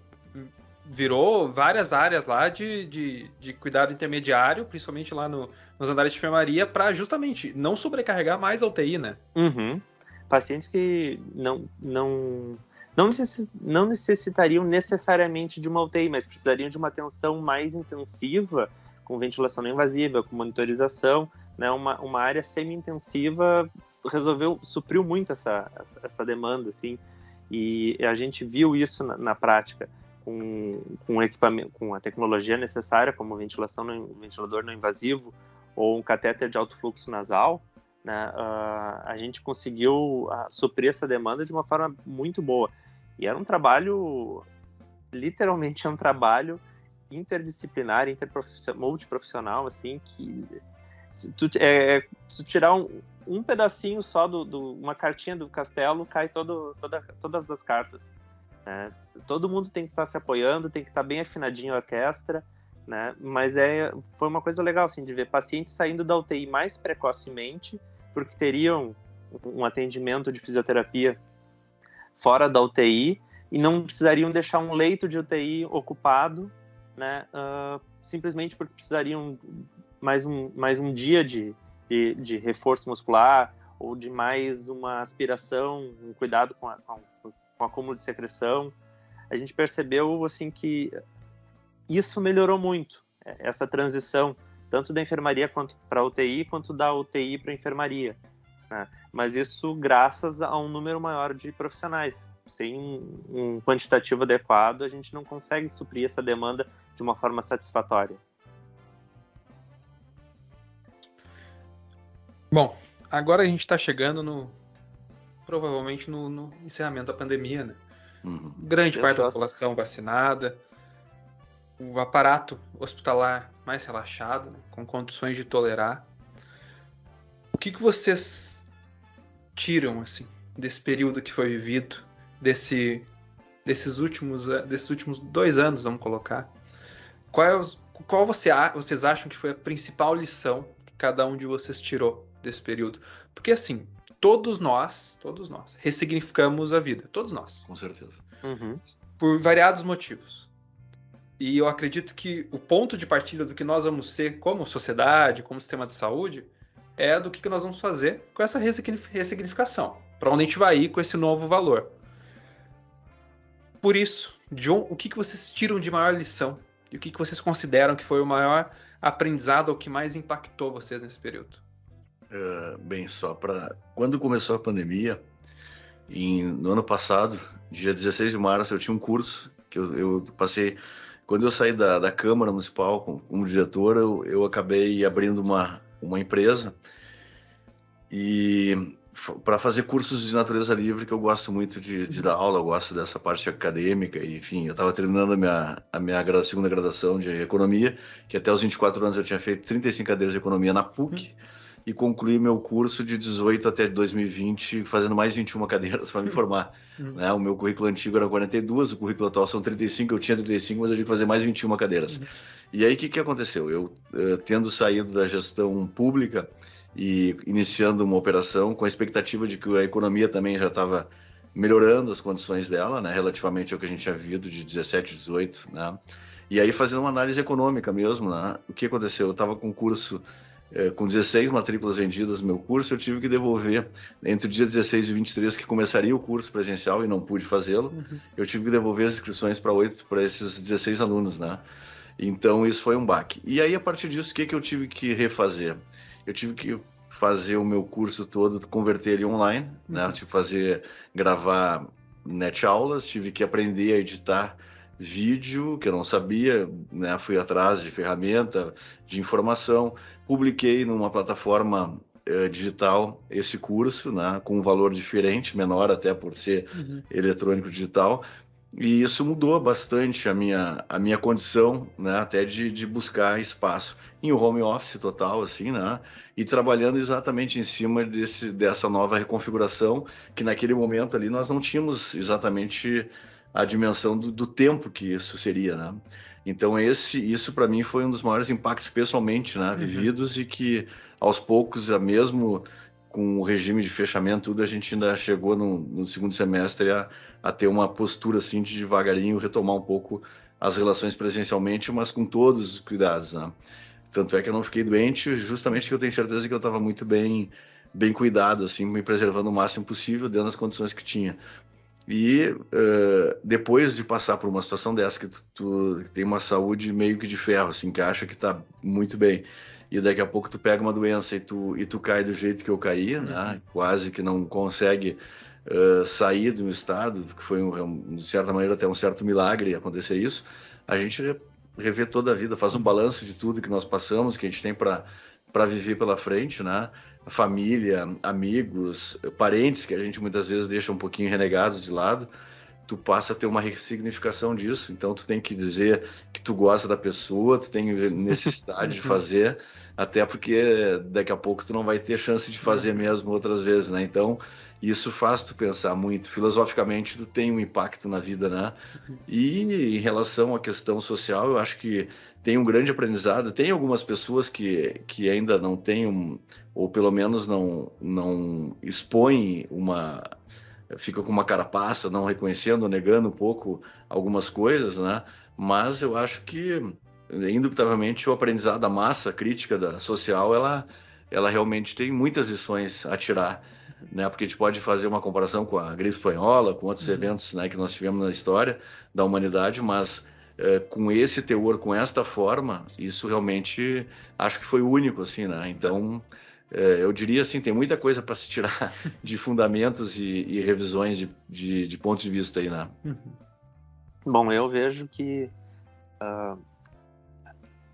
virou várias áreas lá de cuidado intermediário, principalmente lá nos andares de enfermaria, para justamente não sobrecarregar mais a UTI, né? Pacientes que não necessitariam necessariamente de uma UTI, mas precisariam de uma atenção mais intensiva, com ventilação não invasiva, com monitorização, né? Uma área semi-intensiva supriu muito essa demanda, assim, e a gente viu isso na prática, com equipamento, com a tecnologia necessária, como ventilador não invasivo ou um catéter de alto fluxo nasal, né? A gente conseguiu suprir essa demanda de uma forma muito boa. E era um trabalho, literalmente um trabalho interdisciplinar, multiprofissional, assim, que se tu tirar um pedacinho só uma cartinha do castelo, cai todas as cartas, né? Todo mundo tem que estar se apoiando, tem que estar bem afinadinho a orquestra, né? Mas foi uma coisa legal, assim, de ver pacientes saindo da UTI mais precocemente, porque teriam um atendimento de fisioterapia fora da UTI e não precisariam deixar um leito de UTI ocupado, né? Simplesmente porque precisariam mais um dia de reforço muscular, ou de mais uma aspiração, um cuidado com o acúmulo de secreção. A gente percebeu, assim, que isso melhorou muito, essa transição, tanto da enfermaria quanto para a UTI, quanto da UTI para a enfermaria, né? Mas isso graças a um número maior de profissionais. Sem um quantitativo adequado, a gente não consegue suprir essa demanda de uma forma satisfatória. Bom, agora a gente está chegando provavelmente no encerramento da pandemia, né? Grande parte da população vacinada, o aparato hospitalar mais relaxado, né? Com condições de tolerar. O que vocês tiram, assim, desse período que foi vivido, desses últimos 2 anos, vamos colocar? Qual vocês acham que foi a principal lição que cada um de vocês tirou desse período? Porque, assim, todos nós ressignificamos a vida. Todos nós. Com certeza. Por variados motivos. E eu acredito que o ponto de partida do que nós vamos ser como sociedade, como sistema de saúde, é do que nós vamos fazer com essa ressignificação. Para onde a gente vai ir com esse novo valor. Por isso, John, o que vocês tiram de maior lição? E o que vocês consideram que foi o maior aprendizado ou que mais impactou vocês nesse período? Bem, quando começou a pandemia, no ano passado, dia 16 de março, eu tinha um curso que eu passei. Quando eu saí da Câmara Municipal como diretor, eu acabei abrindo uma empresa, e para fazer cursos de natureza livre, que eu gosto muito de dar aula, eu gosto dessa parte acadêmica, e, enfim, eu estava terminando a minha segunda graduação de economia, que até os 24 anos eu tinha feito 35 cadeiras de economia na PUC, e concluí meu curso de 18 até 2020, fazendo mais 21 cadeiras para me formar. Né? O meu currículo antigo era 42, o currículo atual são 35, eu tinha 35, mas eu tive que fazer mais 21 cadeiras. E aí, o que aconteceu? Eu, tendo saído da gestão pública e iniciando uma operação com a expectativa de que a economia também já estava melhorando as condições dela, né, relativamente ao que a gente tinha visto de 17, 18, né? E aí, fazendo uma análise econômica mesmo, né, o que aconteceu? Eu estava com um curso com 16 matrículas vendidas no meu curso, eu tive que devolver, entre o dia 16 e 23, que começaria o curso presencial e não pude fazê-lo, eu tive que devolver as inscrições para esses 16 alunos, né? Então, isso foi um baque. E aí, a partir disso, o que eu tive que refazer? Eu tive que fazer o meu curso todo, converter ele online, né? Tive que gravar net aulas, tive que aprender a editar vídeo, que eu não sabia, né? Fui atrás de ferramenta, de informação, publiquei numa plataforma digital esse curso, né? Com um valor diferente, menor até por ser eletrônico digital, e isso mudou bastante a minha condição, né? Até de buscar espaço em home office total, assim, né? E trabalhando exatamente em cima dessa nova reconfiguração, que naquele momento ali nós não tínhamos exatamente a dimensão do tempo que isso seria, né? Então isso para mim foi um dos maiores impactos pessoalmente, né, vividos, e que aos poucos, mesmo com o regime de fechamento, tudo, a gente ainda chegou no segundo semestre a ter uma postura assim de devagarinho retomar um pouco as relações presencialmente, mas com todos os cuidados, né? Tanto é que eu não fiquei doente, justamente porque eu tenho certeza que eu estava muito bem cuidado, assim, me preservando o máximo possível dentro das condições que tinha. E depois de passar por uma situação dessa, que tu tem uma saúde meio que de ferro, assim, que acha que tá muito bem, e daqui a pouco tu pega uma doença e tu cai do jeito que eu caía, né? Quase que não consegue sair do estado, que foi, de certa maneira, até um certo milagre acontecer isso. A gente revê toda a vida, faz um balanço de tudo que nós passamos, que a gente tem para viver pela frente, né? Família, amigos, parentes que a gente muitas vezes deixa um pouquinho renegados de lado, tu passa a ter uma ressignificação disso. Então tu tem que dizer que tu gosta da pessoa, tu tem necessidade de fazer, até porque daqui a pouco tu não vai ter chance de fazer mesmo outras vezes, né? Então isso faz tu pensar muito. Filosoficamente tu tem um impacto na vida, né? E em relação à questão social, eu acho que tem um grande aprendizado. Tem algumas pessoas que ainda não têm ou pelo menos não expõem fica com uma carapaça, não reconhecendo, negando um pouco algumas coisas, né? Mas eu acho que, indubitavelmente, o aprendizado da massa crítica social, ela realmente tem muitas lições a tirar, né? Porque a gente pode fazer uma comparação com a gripe espanhola, com outros eventos, né, que nós tivemos na história da humanidade, mas com esse teor, com esta forma, isso realmente acho que foi único, assim, né? Então, eu diria assim, tem muita coisa para se tirar de fundamentos e revisões de pontos de vista aí, né? Bom, eu vejo que,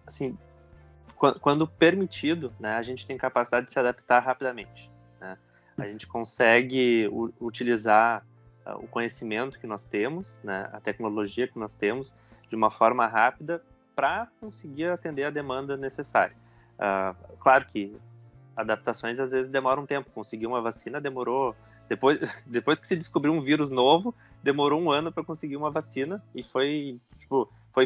assim, quando permitido, né, a gente tem capacidade de se adaptar rapidamente, né? A gente consegue utilizar o conhecimento que nós temos, né, a tecnologia que nós temos, de uma forma rápida para conseguir atender a demanda necessária. Claro que adaptações às vezes demoram um tempo. Conseguir uma vacina demorou... Depois que se descobriu um vírus novo, demorou 1 ano para conseguir uma vacina, e foi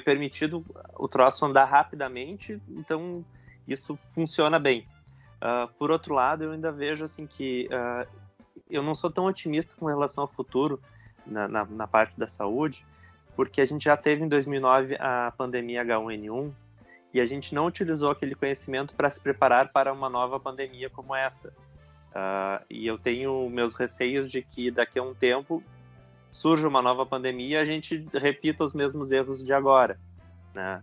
permitido o troço andar rapidamente, então isso funciona bem. Por outro lado, eu ainda vejo assim, que eu não sou tão otimista com relação ao futuro na parte da saúde, porque a gente já teve em 2009 a pandemia H1N1, e a gente não utilizou aquele conhecimento para se preparar para uma nova pandemia como essa. E eu tenho meus receios de que daqui a um tempo surja uma nova pandemia e a gente repita os mesmos erros de agora, né?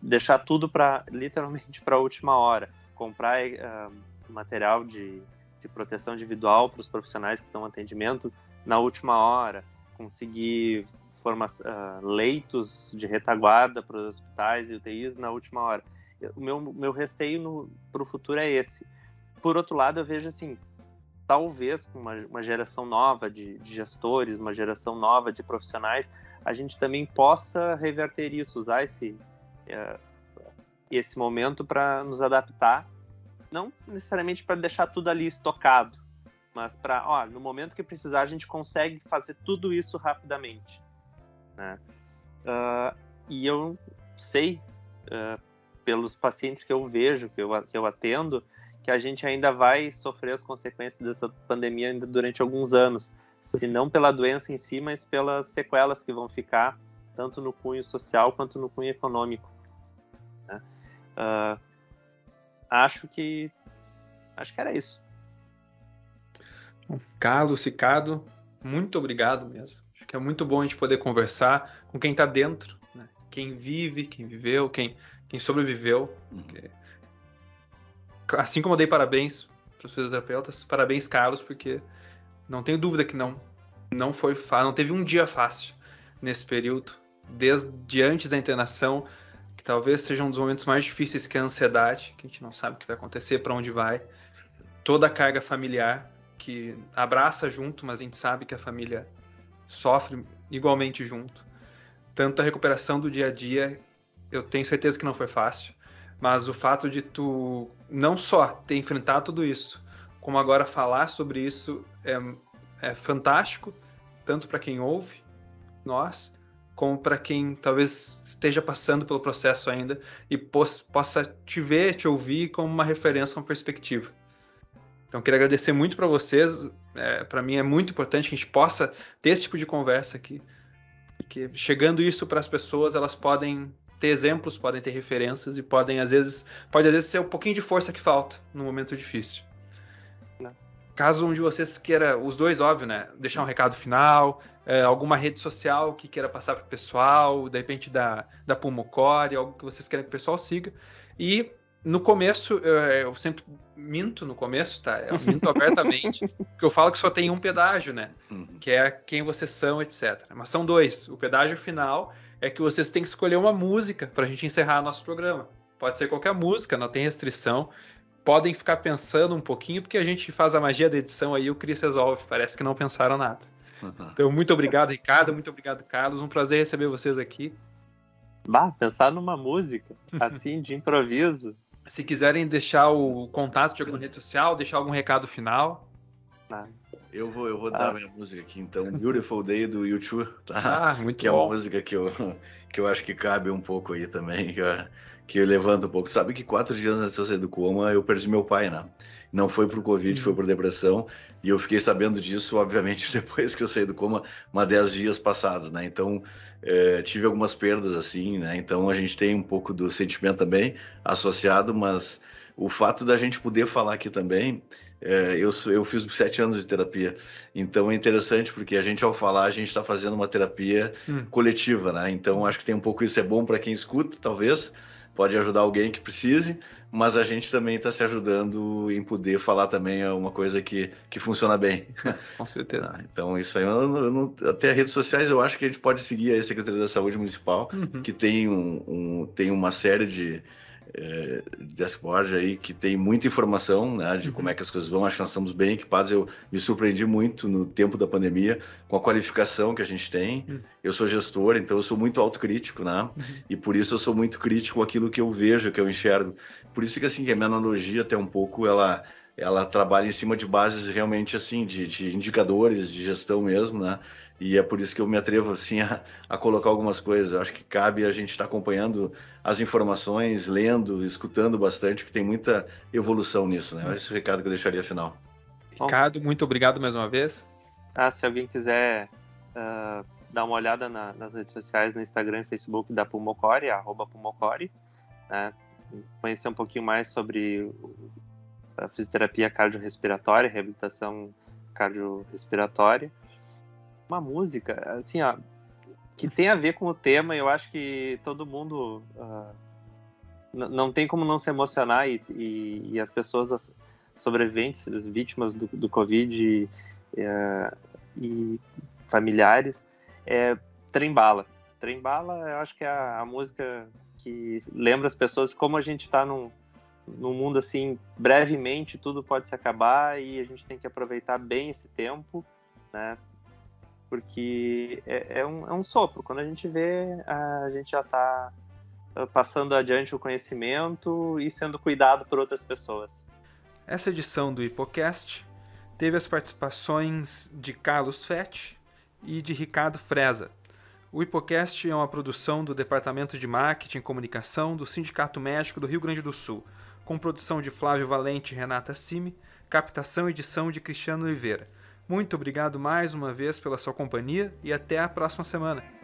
Deixar tudo literalmente para a última hora. Comprar material de proteção individual para os profissionais que estão em atendimento na última hora. Conseguir leitos de retaguarda para os hospitais e UTIs na última hora. O meu receio para o futuro é esse. Por outro lado, eu vejo assim, talvez com uma geração nova de gestores, uma geração nova de profissionais, a gente também possa reverter isso, usar esse momento para nos adaptar, não necessariamente para deixar tudo ali estocado, mas para, no momento que precisar, a gente consegue fazer tudo isso rapidamente, né? E eu sei, pelos pacientes que eu vejo, que eu atendo, que a gente ainda vai sofrer as consequências dessa pandemia ainda durante alguns anos, se não pela doença em si, mas pelas sequelas que vão ficar, tanto no cunho social quanto no cunho econômico, né? Acho que era isso. Carlos, Ricardo, muito obrigado mesmo. Acho que é muito bom a gente poder conversar com quem está dentro, né? Quem vive, quem viveu, quem sobreviveu. Assim como eu dei parabéns para os fisioterapeutas, parabéns, Carlos, porque não tenho dúvida que não foi fácil, não teve um dia fácil nesse período, desde antes da internação, que talvez seja um dos momentos mais difíceis, que é a ansiedade, que a gente não sabe o que vai acontecer, para onde vai, toda a carga familiar, que abraça junto, mas a gente sabe que a família sofre igualmente junto. Tanto a recuperação do dia a dia, eu tenho certeza que não foi fácil, mas o fato de tu não só ter enfrentado tudo isso, como agora falar sobre isso é fantástico, tanto para quem ouve nós, como para quem talvez esteja passando pelo processo ainda e possa te ver, te ouvir como uma referência, uma perspectiva. Então, queria agradecer muito para vocês. Para mim é muito importante que a gente possa ter esse tipo de conversa aqui, porque chegando isso para as pessoas, elas podem ter exemplos, podem ter referências e pode às vezes ser um pouquinho de força que falta num momento difícil. Não. Caso um de vocês queira, os dois, óbvio, né, deixar um recado final, alguma rede social que queira passar para o pessoal, de repente da Pulmocore, algo que vocês querem que o pessoal siga. E no começo, eu sempre minto no começo, tá? Eu minto abertamente, porque eu falo que só tem um pedágio, né? Que é quem vocês são, etc. Mas são dois. O pedágio final é que vocês têm que escolher uma música pra gente encerrar nosso programa. Pode ser qualquer música, não tem restrição. Podem ficar pensando um pouquinho, porque a gente faz a magia da edição aí, o Cris resolve. Parece que não pensaram nada. Então, muito obrigado, Ricardo. Muito obrigado, Carlos. Um prazer receber vocês aqui. Pensar numa música, assim, de improviso. Se quiserem deixar o contato de alguma rede social, deixar algum recado final. Eu vou dar minha música aqui, então. Beautiful Day, do U2, tá? Muito que bom. É uma música que eu acho que cabe um pouco aí também, que levanta um pouco. Sabe que 4 dias antes de eu sair do coma, eu perdi meu pai, né? Não foi por Covid, foi por depressão. E eu fiquei sabendo disso, obviamente, depois que eu saí do coma, 10 dias passados, né? Então, tive algumas perdas, assim, né? Então, a gente tem um pouco do sentimento também associado, mas o fato da gente poder falar aqui também, eu fiz 7 anos de terapia, então é interessante porque a gente, ao falar, a gente está fazendo uma terapia coletiva, né? Então, acho que tem um pouco isso, é bom para quem escuta, talvez, pode ajudar alguém que precise, mas a gente também está se ajudando em poder falar também uma coisa que funciona bem. Com certeza. Então, isso aí, até as redes sociais, eu acho que a gente pode seguir a Secretaria da Saúde Municipal, que tem tem uma série de dashboard aí que tem muita informação, né, de como é que as coisas vão. Acho que nós estamos bem equipados. Eu me surpreendi muito no tempo da pandemia com a qualificação que a gente tem. Eu sou gestor, então eu sou muito autocrítico, né? E por isso eu sou muito crítico com aquilo que eu vejo, que eu enxergo. Por isso que assim, que a minha analogia até um pouco ela trabalha em cima de bases realmente assim de indicadores de gestão mesmo, né? E é por isso que eu me atrevo assim a colocar algumas coisas. Eu acho que cabe a gente estar acompanhando as informações, lendo, escutando bastante, que tem muita evolução nisso, né? Esse é o recado que eu deixaria final. Ricardo, muito obrigado mais uma vez. Se alguém quiser dar uma olhada nas redes sociais, no Instagram e Facebook da Pulmocore, @Pulmocore, né? Conhecer um pouquinho mais sobre a fisioterapia cardiorrespiratória, reabilitação cardiorrespiratória. Uma música, assim, que tem a ver com o tema. Eu acho que todo mundo não tem como não se emocionar, e as pessoas sobreviventes, as vítimas do Covid e familiares, Trem Bala. Trem Bala, eu acho que é a música que lembra as pessoas como a gente está num no mundo assim, brevemente tudo pode se acabar e a gente tem que aproveitar bem esse tempo, né? Porque é um sopro. Quando a gente vê, a gente já está passando adiante o conhecimento e sendo cuidado por outras pessoas. Essa edição do Hipocast teve as participações de Carlos Fetti e de Ricardo Freza. O Hipocast é uma produção do Departamento de Marketing e Comunicação do Sindicato Médico do Rio Grande do Sul, com produção de Flávio Valente e Renata Simi, captação e edição de Cristiano Oliveira. Muito obrigado mais uma vez pela sua companhia e até a próxima semana.